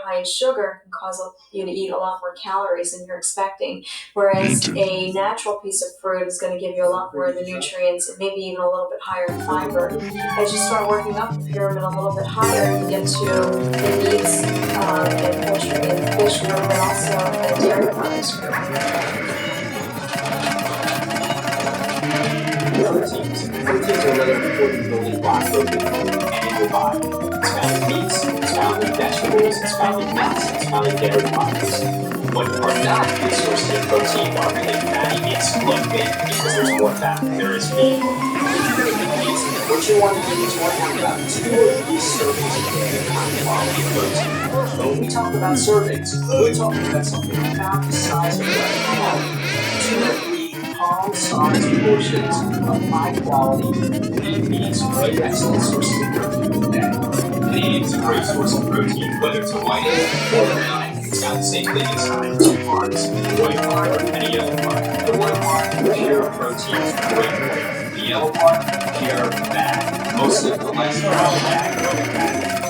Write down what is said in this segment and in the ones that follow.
high in sugar can cause you to eat a lot more calories than you're expecting. Whereas a natural piece of fruit is going to give you a lot more of the nutrients and maybe even a little bit higher in fiber. As you start working up the pyramid a little bit higher, you get to the meats and poultry and fish group and also the dairy products group. Proteins are another important building block of the food and in your body. It's found in meats, it's found in vegetables, it's found in nuts, it's found in dairy products. What are not good sources of protein are really fatty meats, like bacon, because there's more fat than there is meat. What you want to do is you want to have about 2 or 3 servings a day of high quality protein. But when we talk about servings, we're talking about something about the size of a palm. 2 or 3 palm-sized portions of high-quality lean meats are very excellent sources of protein per day. Lean is a great source of protein, whether it's a white egg or a brown egg. It's got the same thing inside, 2 parts, a white part and a yellow part. The white part, pure protein, great for you. The yellow part, pure fat. Mostly the cholesterol, fat,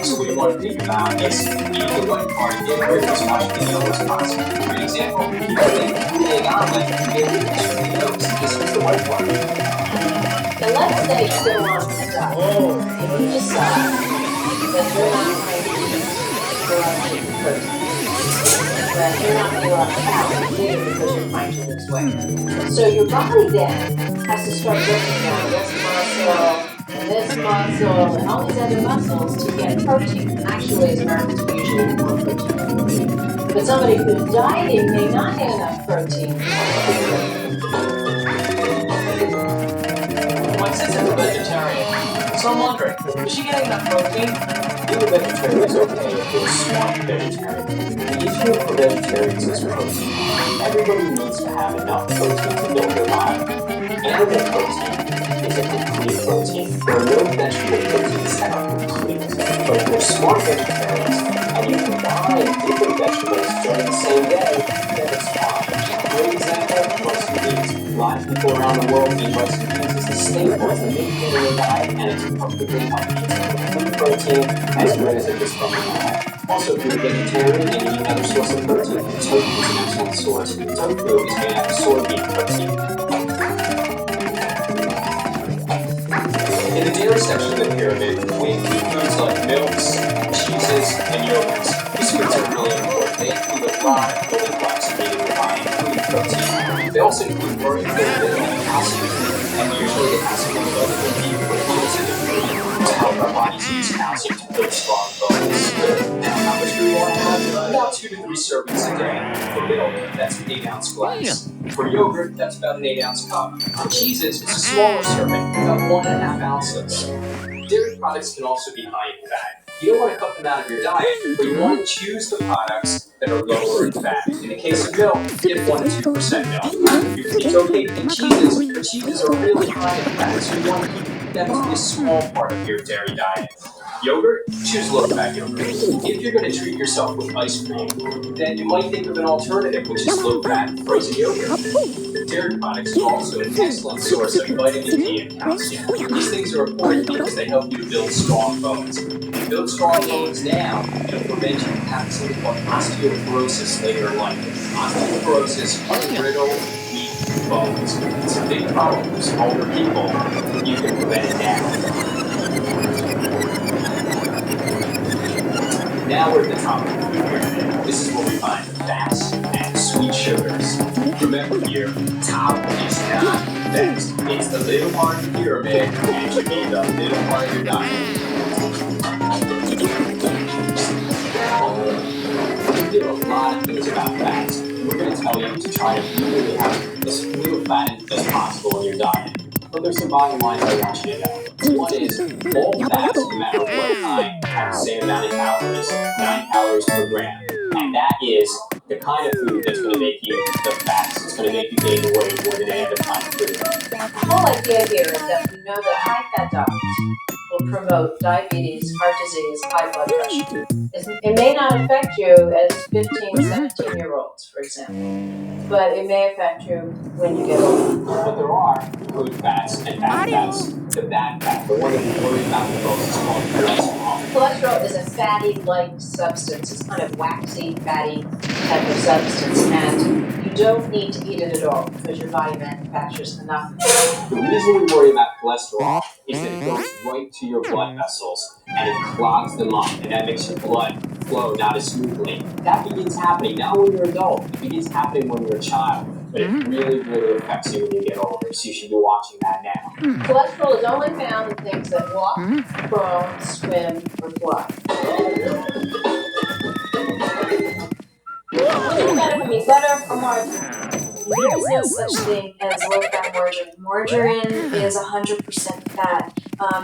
so what you want to think about is eat the white part and get rid of as much of the yellow as possible. For example, if you make a egg omelet, you get rid of the yolks and just use the white part. And let's say you go on to die. And you decide that you're not going to eat protein. That you're not going to allow fat to eat because you're trying to lose weight. So your body then has to start breaking down this muscle and all these other muscles to get protein. And actually, as Americans, we usually eat more protein than we need. But somebody who's dieting may not get enough protein. My sister's a vegetarian, so I'm wondering, is she getting enough protein? Being a vegetarian is okay if you're a smart vegetarian. The issue for vegetarians is protein. Everybody needs to have enough protein to build their body. Animal protein is a complete protein. There are no vegetable proteins that are complete. But if you're smart vegetarians and you combine different vegetables during the same day, then it's fine. Great example, rice and beans. A lot of people around the world eat rice and beans as the staple, as the main thing in their diet, and it's perfectly healthy. It's complete protein, as good as it is from your diet. Also, if you're a vegetarian and you need another source of protein, tofu is an excellent source. Tofu is made out of soybean protein. In the dairy section of the pyramid, we include foods like milks, cheeses, and yogurts. These foods are really important. They include a lot of building blocks needed to body, including protein. They also include very good vitamin and calcium, and usually the calcium is available to you for foods in the food to help our bodies use calcium to build strong bones. Now, how much do we want to have? About 2 to 3 servings a day. For milk, that's an 8-ounce glass. For yogurt, that's about an 8-ounce cup. For cheeses, it's a smaller serving, about 1.5 ounces. Dairy products can also be high in fat. You don't want to cut them out of your diet, but you want to choose the products that are lower in fat. In the case of milk, get 1 to 2% milk. It's okay to eat cheeses, but cheeses are really high in fat, so you want to keep that to be a small part of your dairy diet. Yogurt? Choose low-fat yogurt. If you're going to treat yourself with ice cream, then you might think of an alternative, which is low-fat frozen yogurt. Dairy products are also an excellent source of vitamin D and calcium. These things are important because they help you to build strong bones. If you build strong bones now, it'll prevent you from having something called osteoporosis later in life. Osteoporosis are brittle, weak bones. It's a big problem for some older people. You can prevent it now. Now we're at the top of the food pyramid. This is where we find the fats and sweet sugars. Remember here, top is not best. It's the middle part of the pyramid, and it should be the middle part of your diet. There are a lot of things about fats. We're going to tell you to try to really have as few fat as possible in your diet. But there's some bottom lines I want you to know. One is, all fats, no matter what kind, have the same amount of calories, 9 calories per gram. And that is the kind of food that's going to make you the fattest. It's going to make you gain weight more than any other kind of food. The whole idea here is that we know that high-fat diets will promote diabetes, heart disease, high blood pressure. It may not affect you as 15, 17-year-olds, for example, but it may affect you when you get older. But there are good fats and bad fats. The bad fat, the one that we worry about the most, is called cholesterol. Cholesterol is a fatty-like substance. It's kind of waxy, fatty type of substance, and you don't need to eat it at all because your body manufactures enough. The reason we worry about cholesterol is that it goes right to your blood vessels and it clogs them up, and that makes your blood flow not as smoothly. That begins happening not when you're an adult, it begins happening when you're a child. But it really, really affects you when you get older, so you should be watching that now. Cholesterol is only found in things that walk, crawl, swim, or fly. What do you better for me, butter or margarine? There is no such thing as low-fat margarine. Margarine is 100% fat.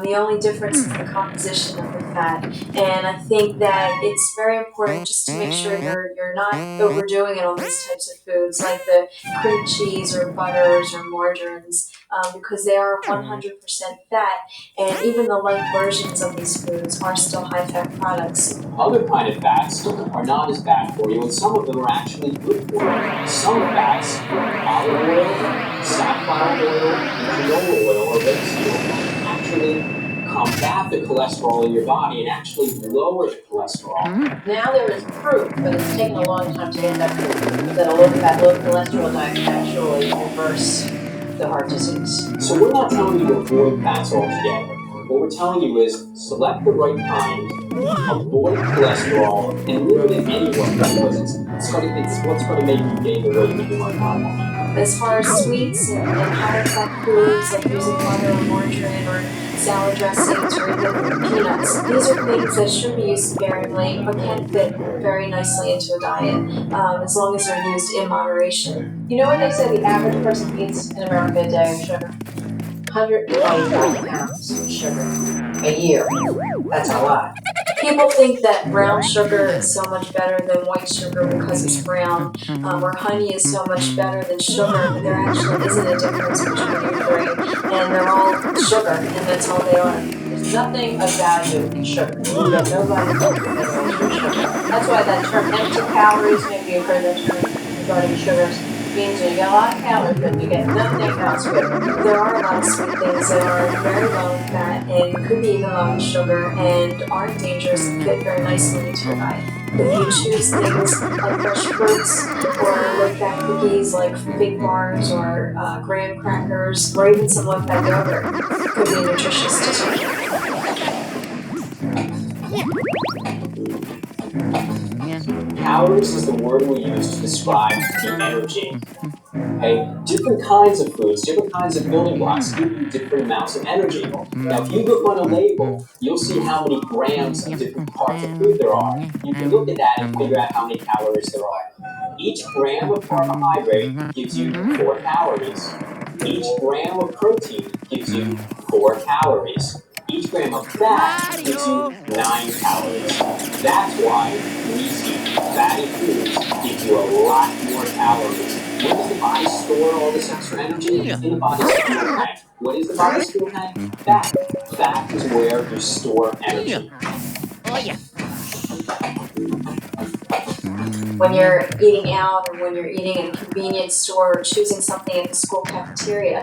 The only difference is the composition of the fat. And I think that it's very important just to make sure you're not overdoing it on these types of foods, like the cream cheese or butters or margarines, because they are 100% fat. And even the light versions of these foods are still high-fat products. Other kind of fats are not as bad for you, and some of them are actually good for you. Some fats, olive oil, safflower oil, and canola oil, or rapeseed, actually combat the cholesterol in your body and actually lower the cholesterol. Now there is proof, but it's taken a long time to get that proof, that a low-fat, low-cholesterol diet can actually reverse the heart disease. So we're not telling you to avoid fats altogether. What we're telling you is select the right kind, avoid cholesterol, and limit it anyway because it's what's going to make you gain the weight that you might not want. As far as sweets and higher fat foods like using butter or margarine or salad dressings or even peanuts, these are things that should be used sparingly but can fit very nicely into a diet as long as they're used in moderation. You know what they say the average person eats in America a day of sugar? 125 pounds of sugar a year. That's a lot. People think that brown sugar is so much better than white sugar because it's brown, or honey is so much better than sugar, but there actually isn't a difference between the three, and they're all sugar, and that's all they are. There's nothing of value in sugar. You have no value in sugar. That's why that term empty calories, maybe you've heard that term regarding sugars, means you get a lot of calories, but you get nothing else with it. There are a lot of sweet things that are very low in fat and could be even low in sugar and aren't dangerous and fit very nicely into your diet. If you choose things like fresh fruits or low-fat cookies like fig bars or graham crackers or even some low-fat yogurt, could be nutritious too. Calories is the word we use to describe the energy. Okay? Different kinds of foods, different kinds of building blocks give you different amounts of energy. Now, if you look on a label, you'll see how many grams of different parts of food there are. You can look at that and figure out how many calories there are. Each gram of carbohydrate gives you 4 calories. Each gram of protein gives you 4 calories. Each gram of fat gives you 9 calories. That's why greasy, fatty foods give you a lot more calories. Where does the body store all this extra energy? It's in the body's fuel tank. What is the body's fuel tank? Fat. Fat is where you store energy. When you're eating out or when you're eating in a convenience store or choosing something at the school cafeteria,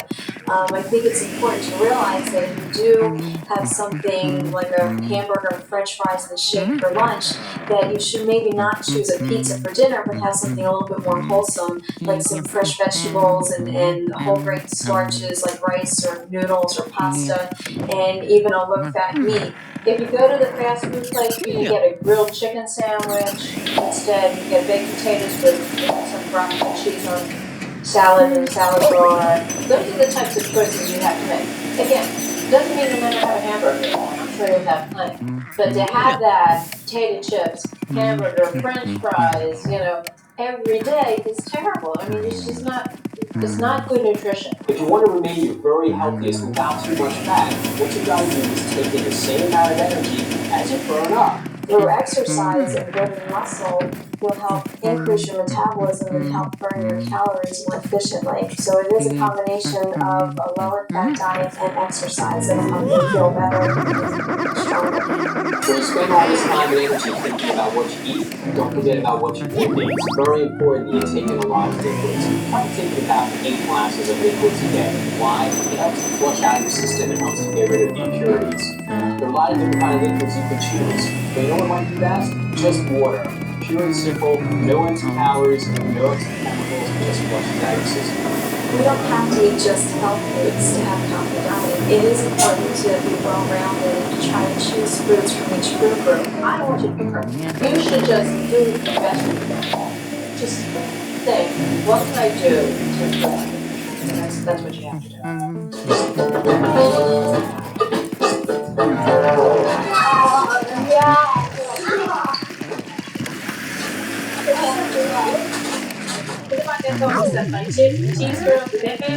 I think it's important to realize that if you do have something like a hamburger and french fries and a shake for lunch, that you should maybe not choose a pizza for dinner, but have something a little bit more wholesome, like some fresh vegetables and whole grain starches like rice or noodles or pasta, and even a low-fat meat. If you go to the fast food place, you can get a grilled chicken sandwich. Instead, you get baked potatoes with some broccoli and cheese on salad and salad bar. Those are the types of choices you have to make. Again, doesn't mean you'll never have a hamburger. I'm sure you'll have plenty. But to have that, potato chips, hamburger, french fries, every day is terrible. I mean, it's just not good nutrition. If you want to remain your very healthiest without too much fat, what you gotta do is take in the same amount of energy as you burn up. through exercise and building muscle will help increase your metabolism and help burn your calories more efficiently. So it is a combination of a lower fat diet and exercise that'll help you feel better and stronger. When you spend all this time and energy thinking about what you eat, don't forget about what you drink. It's very important that you take in a lot of liquids. Try taking about 8 glasses of liquids a day. Why? It helps to flush out your system. It helps to get rid of the impurities. There are a lot of different kind of liquids you can choose. But you know what might be best? Just water. Pure and simple, no empty calories, no empty chemicals, just flushes out your system. We don't have to eat just health foods to have a healthy diet. It is important to be well-rounded and to try to choose foods from each food group. I don't want you to be perfect. You should just do the best you can. Just think, what can I do to improve? That's what you have to do. Teaspoon, potato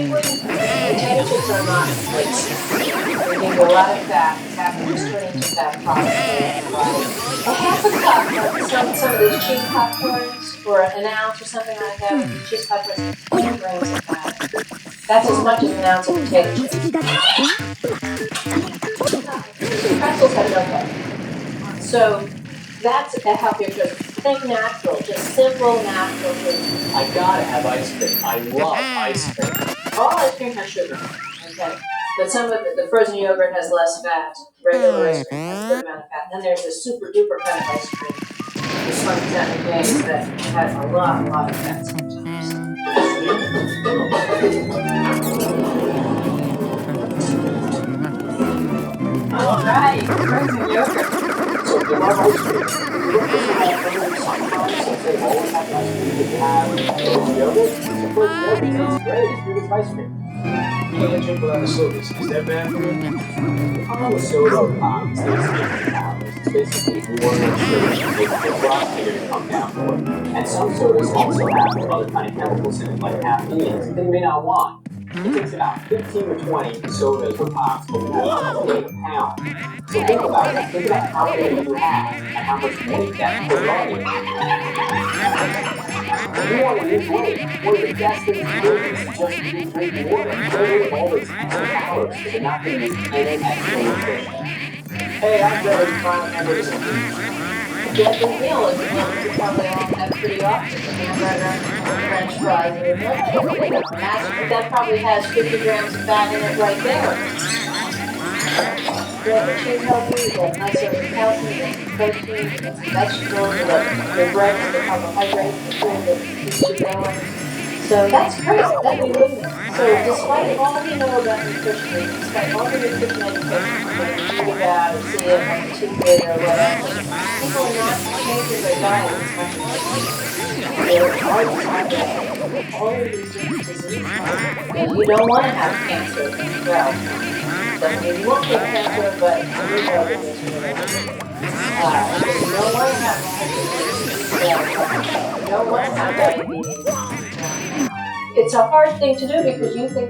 chips are not great. They give you a lot of fat. It's half just turning into fat products. A half a cup of some of these cheese popcorns, or an ounce or something like that. Cheese popcorns, 10 grams of fat. That's as much as an ounce of potato chips. Pretzels have no fat. So that's a healthier choice. Think natural, just simple natural food. I gotta have ice cream. I love ice cream. All ice cream has sugar, okay? But some of the frozen yogurt has less fat. Regular ice cream has a good amount of fat. And then there's the super duper kind of ice cream. This one percent days that has a lot of fat sometimes. All right, frozen yogurt. So if you love ice cream, you don't have to have sometimes since they always have ice cream that you have frozen yogurt. So frozen yogurt tastes great. It's good as ice cream. You can't drink a lot of sodas. Is that bad for you? The problem with soda is that it's empty calories. It's basically more sugar to make the blood sugar to come down for it. And some sodas also have other kind of chemicals in it, like caffeine, that you may not want. It takes about 15 to 20 sodas or pops to weigh a pound. So think about it. Think about how many you have and how much weight that puts on you. If you want to lose weight, one of the best things to do is just to drink water. Get rid of all those extra calories because they're not going to use any extra nutrition. Hey, I'm ready to find hamburgers and pizza. Get the meal is one you probably all have pretty often. Hamburger, French fries, and that probably has 50 grams of fat in it right there. But choose healthy, you get nice sort of calcium, protein, vegetables, the bread, the carbohydrates, the food that keeps you going. So that's great. That'd be good. So despite all you know about nutrition, despite all the nutrition education that you read about or see it on TV or whatever, people are not changing their diet as much as they're all of these different diseases. And you don't want to have cancer. Well, doesn't mean you won't get cancer, but you know that it's related. You don't want to have diabetes. You don't want to have diabetes. It's a hard thing to do because you think